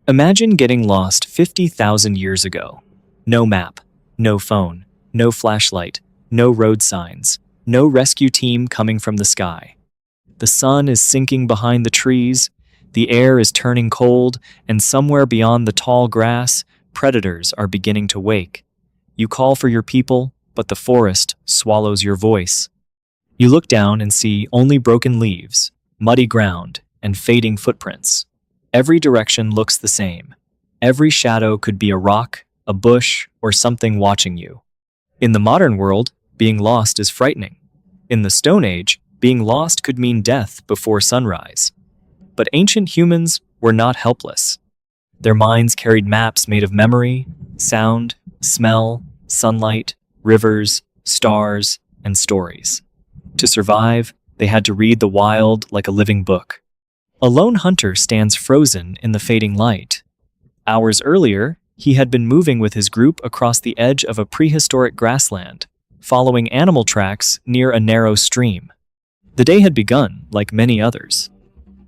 Imagine getting lost 50,000 years ago. No map, no phone, no flashlight, no road signs, no rescue team coming from the sky. The sun is sinking behind the trees, the air is turning cold, and somewhere beyond the tall grass, predators are beginning to wake. You call for your people, but the forest swallows your voice. You look down and see only broken leaves, muddy ground, and fading footprints. Every direction looks the same. Every shadow could be a rock, a bush, or something watching you. In the modern world, being lost is frightening. In the Stone Age, being lost could mean death before sunrise. But ancient humans were not helpless. Their minds carried maps made of memory, sound, smell, sunlight, rivers, stars, and stories. To survive, they had to read the wild like a living book. A lone hunter stands frozen in the fading light. Hours earlier, he had been moving with his group across the edge of a prehistoric grassland, following animal tracks near a narrow stream. The day had begun, like many others.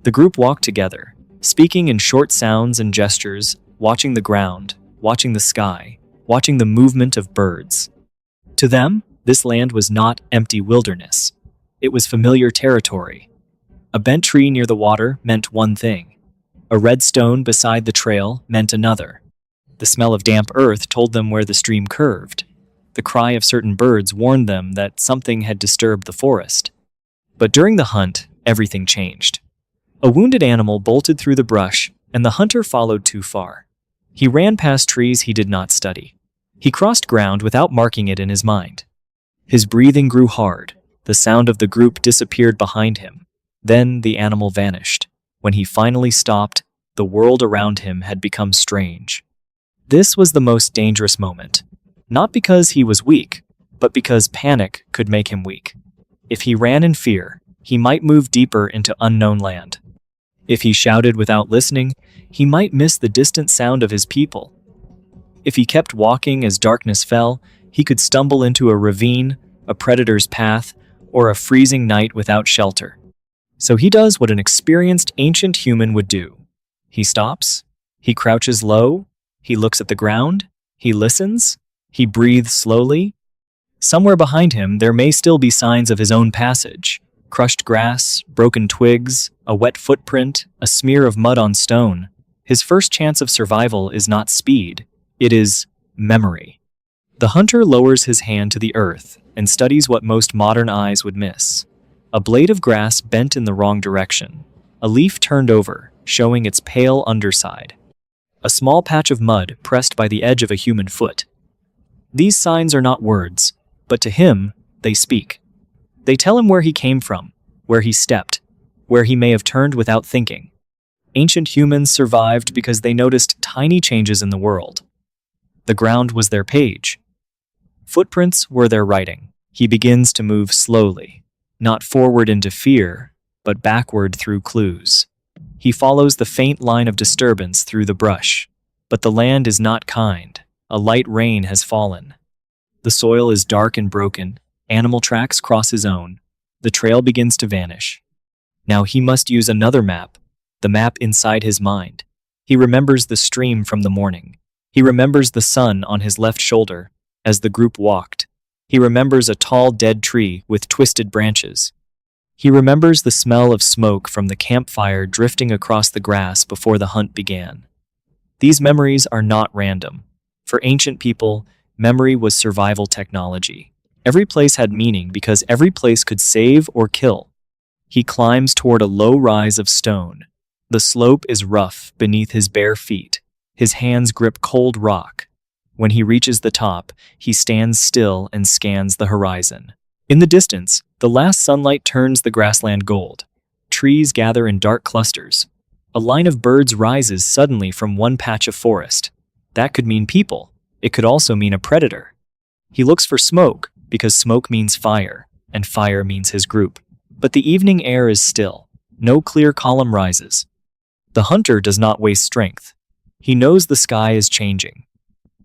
The group walked together, speaking in short sounds and gestures, watching the ground, watching the sky, watching the movement of birds. To them, this land was not empty wilderness. It was familiar territory. A bent tree near the water meant one thing. A red stone beside the trail meant another. The smell of damp earth told them where the stream curved. The cry of certain birds warned them that something had disturbed the forest. But during the hunt, everything changed. A wounded animal bolted through the brush, and the hunter followed too far. He ran past trees he did not study. He crossed ground without marking it in his mind. His breathing grew hard. The sound of the group disappeared behind him. Then the animal vanished. When he finally stopped, the world around him had become strange. This was the most dangerous moment. Not because he was weak, but because panic could make him weak. If he ran in fear, he might move deeper into unknown land. If he shouted without listening, he might miss the distant sound of his people. If he kept walking as darkness fell, he could stumble into a ravine, a predator's path, or a freezing night without shelter. So he does what an experienced ancient human would do. He stops, he crouches low, he looks at the ground, he listens, he breathes slowly. Somewhere behind him there may still be signs of his own passage. Crushed grass, broken twigs, a wet footprint, a smear of mud on stone. His first chance of survival is not speed, it is memory. The hunter lowers his hand to the earth and studies what most modern eyes would miss. A blade of grass bent in the wrong direction. A leaf turned over, showing its pale underside. A small patch of mud pressed by the edge of a human foot. These signs are not words, but to him, they speak. They tell him where he came from, where he stepped, where he may have turned without thinking. Ancient humans survived because they noticed tiny changes in the world. The ground was their page. Footprints were their writing. He begins to move slowly, not forward into fear, but backward through clues. He follows the faint line of disturbance through the brush. But the land is not kind. A light rain has fallen. The soil is dark and broken. Animal tracks cross his own. The trail begins to vanish. Now he must use another map, the map inside his mind. He remembers the stream from the morning. He remembers the sun on his left shoulder as the group walked. He remembers a tall dead tree with twisted branches. He remembers the smell of smoke from the campfire drifting across the grass before the hunt began. These memories are not random. For ancient people, memory was survival technology. Every place had meaning because every place could save or kill. He climbs toward a low rise of stone. The slope is rough beneath his bare feet. His hands grip cold rock. When he reaches the top, he stands still and scans the horizon. In the distance, the last sunlight turns the grassland gold. Trees gather in dark clusters. A line of birds rises suddenly from one patch of forest. That could mean people. It could also mean a predator. He looks for smoke, because smoke means fire, and fire means his group. But the evening air is still. No clear column rises. The hunter does not waste strength. He knows the sky is changing.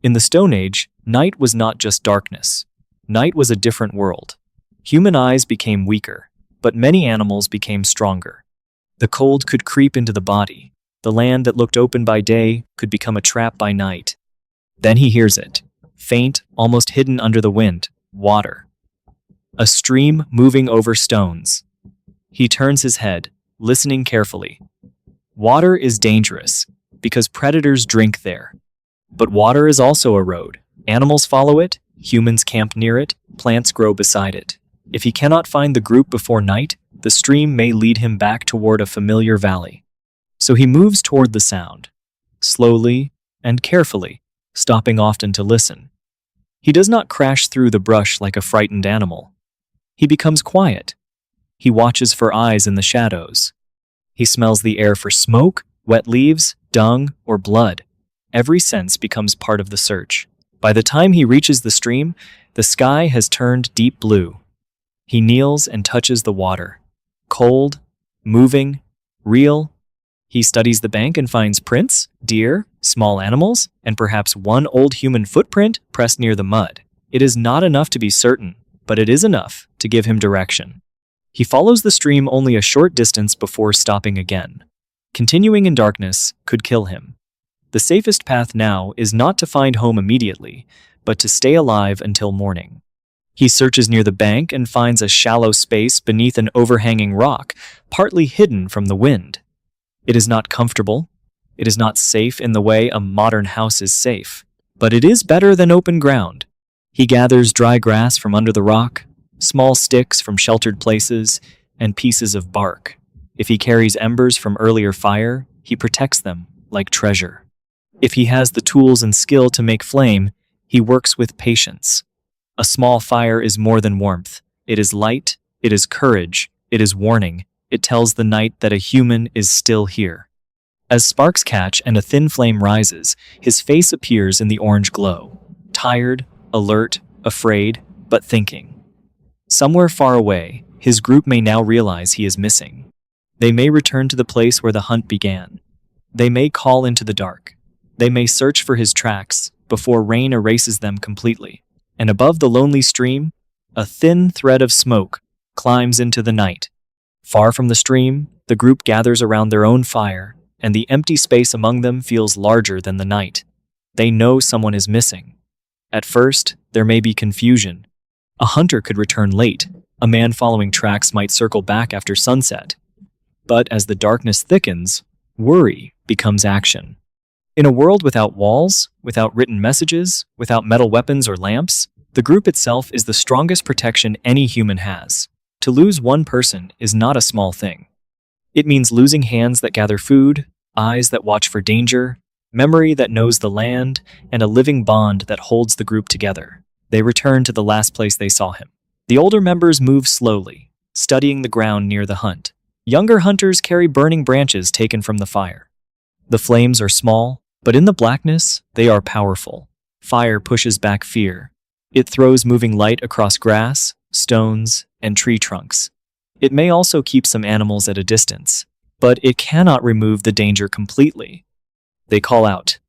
In the Stone Age, night was not just darkness. Night was a different world. Human eyes became weaker, but many animals became stronger. The cold could creep into the body. The land that looked open by day could become a trap by night. Then he hears it, faint, almost hidden under the wind, water. A stream moving over stones. He turns his head, listening carefully. Water is dangerous, because predators drink there. But water is also a road. Animals follow it, humans camp near it, plants grow beside it. If he cannot find the group before night, the stream may lead him back toward a familiar valley. So he moves toward the sound, slowly and carefully, stopping often to listen. He does not crash through the brush like a frightened animal. He becomes quiet. He watches for eyes in the shadows. He smells the air for smoke, wet leaves, dung, or blood. Every sense becomes part of the search. By the time he reaches the stream, the sky has turned deep blue. He kneels and touches the water. Cold, moving, real. He studies the bank and finds prints, deer, small animals, and perhaps one old human footprint pressed near the mud. It is not enough to be certain, but it is enough to give him direction. He follows the stream only a short distance before stopping again. Continuing in darkness could kill him. The safest path now is not to find home immediately, but to stay alive until morning. He searches near the bank and finds a shallow space beneath an overhanging rock, partly hidden from the wind. It is not comfortable. It is not safe in the way a modern house is safe, but it is better than open ground. He gathers dry grass from under the rock, small sticks from sheltered places, and pieces of bark. If he carries embers from earlier fire, he protects them like treasure. If he has the tools and skill to make flame, he works with patience. A small fire is more than warmth. It is light, it is courage, it is warning. It tells the night that a human is still here. As sparks catch and a thin flame rises, his face appears in the orange glow. Tired, alert, afraid, but thinking. Somewhere far away, his group may now realize he is missing. They may return to the place where the hunt began. They may call into the dark. They may search for his tracks before rain erases them completely. And above the lonely stream, a thin thread of smoke climbs into the night. Far from the stream, the group gathers around their own fire, and the empty space among them feels larger than the night. They know someone is missing. At first, there may be confusion. A hunter could return late. A man following tracks might circle back after sunset. But as the darkness thickens, worry becomes action. In a world without walls, without written messages, without metal weapons or lamps, the group itself is the strongest protection any human has. To lose one person is not a small thing. It means losing hands that gather food, eyes that watch for danger, memory that knows the land, and a living bond that holds the group together. They return to the last place they saw him. The older members move slowly, studying the ground near the hunt. Younger hunters carry burning branches taken from the fire. The flames are small, but in the blackness, they are powerful. Fire pushes back fear. It throws moving light across grass, stones, and tree trunks. It may also keep some animals at a distance, but it cannot remove the danger completely. They call out,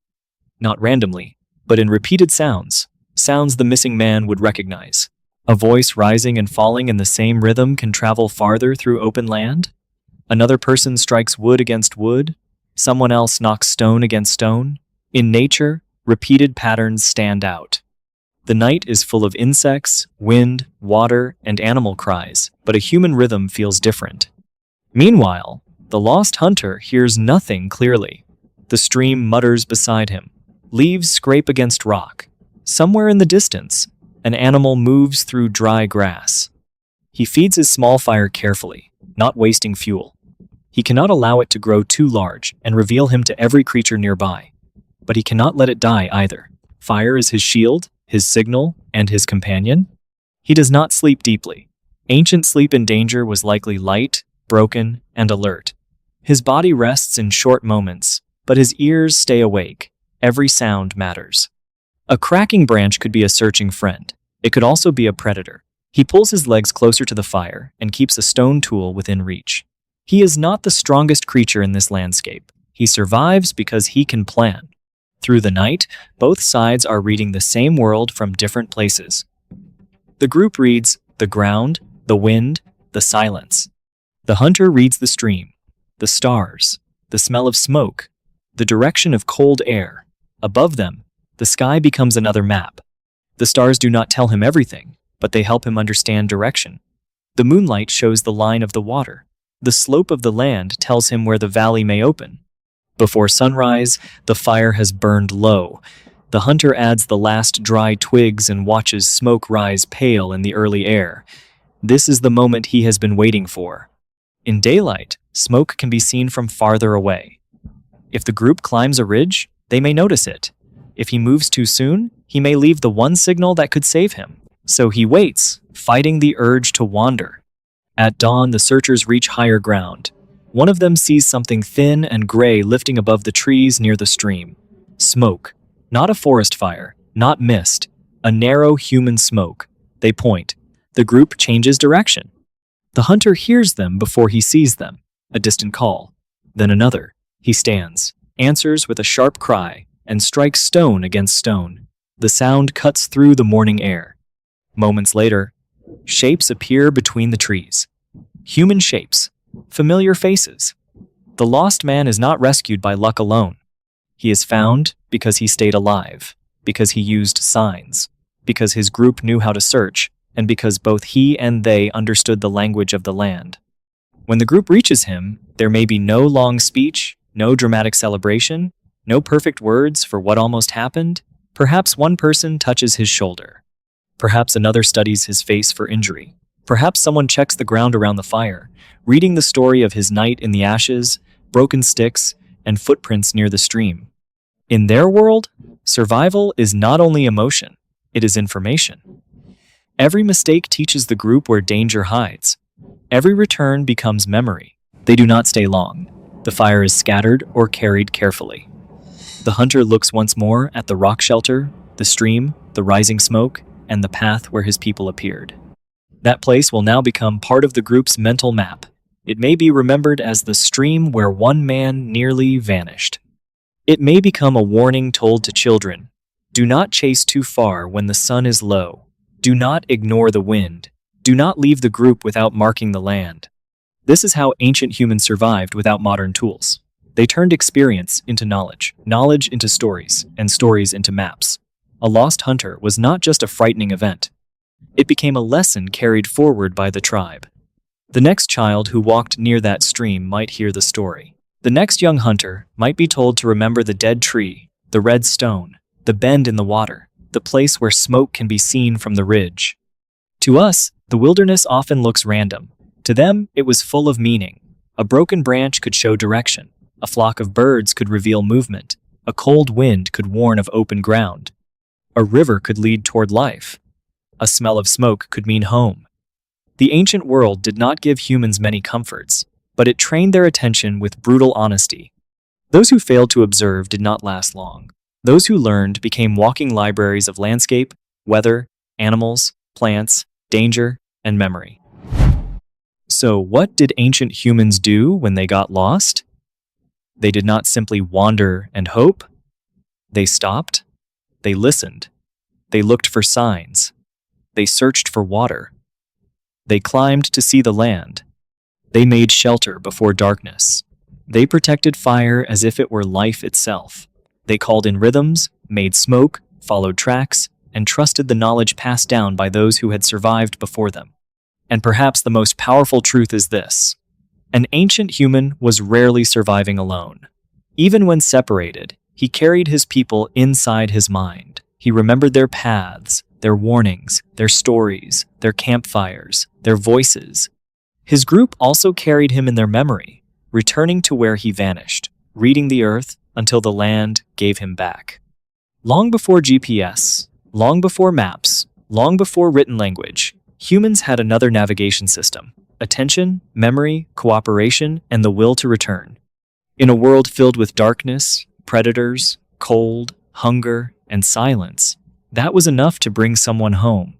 not randomly, but in repeated sounds the missing man would recognize. A voice rising and falling in the same rhythm can travel farther through open land. Another person strikes wood against wood. Someone else knocks stone against stone. In nature, repeated patterns stand out. The night is full of insects, wind, water, and animal cries, but a human rhythm feels different. Meanwhile, the lost hunter hears nothing clearly. The stream mutters beside him. Leaves scrape against rock. Somewhere in the distance, an animal moves through dry grass. He feeds his small fire carefully, not wasting fuel. He cannot allow it to grow too large and reveal him to every creature nearby. But he cannot let it die either. Fire is his shield, his signal, and his companion. He does not sleep deeply. Ancient sleep in danger was likely light, broken, and alert. His body rests in short moments, but his ears stay awake. Every sound matters. A cracking branch could be a searching friend. It could also be a predator. He pulls his legs closer to the fire and keeps a stone tool within reach. He is not the strongest creature in this landscape. He survives because he can plan. Through the night, both sides are reading the same world from different places. The group reads the ground, the wind, the silence. The hunter reads the stream, the stars, the smell of smoke, the direction of cold air. Above them, the sky becomes another map. The stars do not tell him everything, but they help him understand direction. The moonlight shows the line of the water. The slope of the land tells him where the valley may open. Before sunrise, the fire has burned low. The hunter adds the last dry twigs and watches smoke rise pale in the early air. This is the moment he has been waiting for. In daylight, smoke can be seen from farther away. If the group climbs a ridge, they may notice it. If he moves too soon, he may leave the one signal that could save him. So he waits, fighting the urge to wander. At dawn, the searchers reach higher ground. One of them sees something thin and gray lifting above the trees near the stream. Smoke. Not a forest fire, not mist. A narrow human smoke. They point. The group changes direction. The hunter hears them before he sees them. A distant call. Then another. He stands, answers with a sharp cry, and strikes stone against stone. The sound cuts through the morning air. Moments later, shapes appear between the trees. Human shapes. Familiar faces. The lost man is not rescued by luck alone. He is found because he stayed alive, because he used signs, because his group knew how to search, and because both he and they understood the language of the land. When the group reaches him, there may be no long speech, no dramatic celebration, no perfect words for what almost happened. Perhaps one person touches his shoulder. Perhaps another studies his face for injury. Perhaps someone checks the ground around the fire, reading the story of his night in the ashes, broken sticks, and footprints near the stream. In their world, survival is not only emotion, it is information. Every mistake teaches the group where danger hides. Every return becomes memory. They do not stay long. The fire is scattered or carried carefully. The hunter looks once more at the rock shelter, the stream, the rising smoke, and the path where his people appeared. That place will now become part of the group's mental map. It may be remembered as the stream where one man nearly vanished. It may become a warning told to children. Do not chase too far when the sun is low. Do not ignore the wind. Do not leave the group without marking the land. This is how ancient humans survived without modern tools. They turned experience into knowledge, knowledge into stories, and stories into maps. A lost hunter was not just a frightening event. It became a lesson carried forward by the tribe. The next child who walked near that stream might hear the story. The next young hunter might be told to remember the dead tree, the red stone, the bend in the water, the place where smoke can be seen from the ridge. To us, the wilderness often looks random. To them, it was full of meaning. A broken branch could show direction. A flock of birds could reveal movement. A cold wind could warn of open ground. A river could lead toward life. A smell of smoke could mean home. The ancient world did not give humans many comforts, but it trained their attention with brutal honesty. Those who failed to observe did not last long. Those who learned became walking libraries of landscape, weather, animals, plants, danger, and memory. So what did ancient humans do when they got lost? They did not simply wander and hope. They stopped. They listened. They looked for signs. They searched for water. They climbed to see the land. They made shelter before darkness. They protected fire as if it were life itself. They called in rhythms, made smoke, followed tracks, and trusted the knowledge passed down by those who had survived before them. And perhaps the most powerful truth is this: an ancient human was rarely surviving alone. Even when separated, he carried his people inside his mind. He remembered their paths, their warnings, their stories, their campfires, their voices. His group also carried him in their memory, returning to where he vanished, reading the earth until the land gave him back. Long before GPS, long before maps, long before written language, humans had another navigation system: attention, memory, cooperation, and the will to return. In a world filled with darkness, predators, cold, hunger, and silence, that was enough to bring someone home.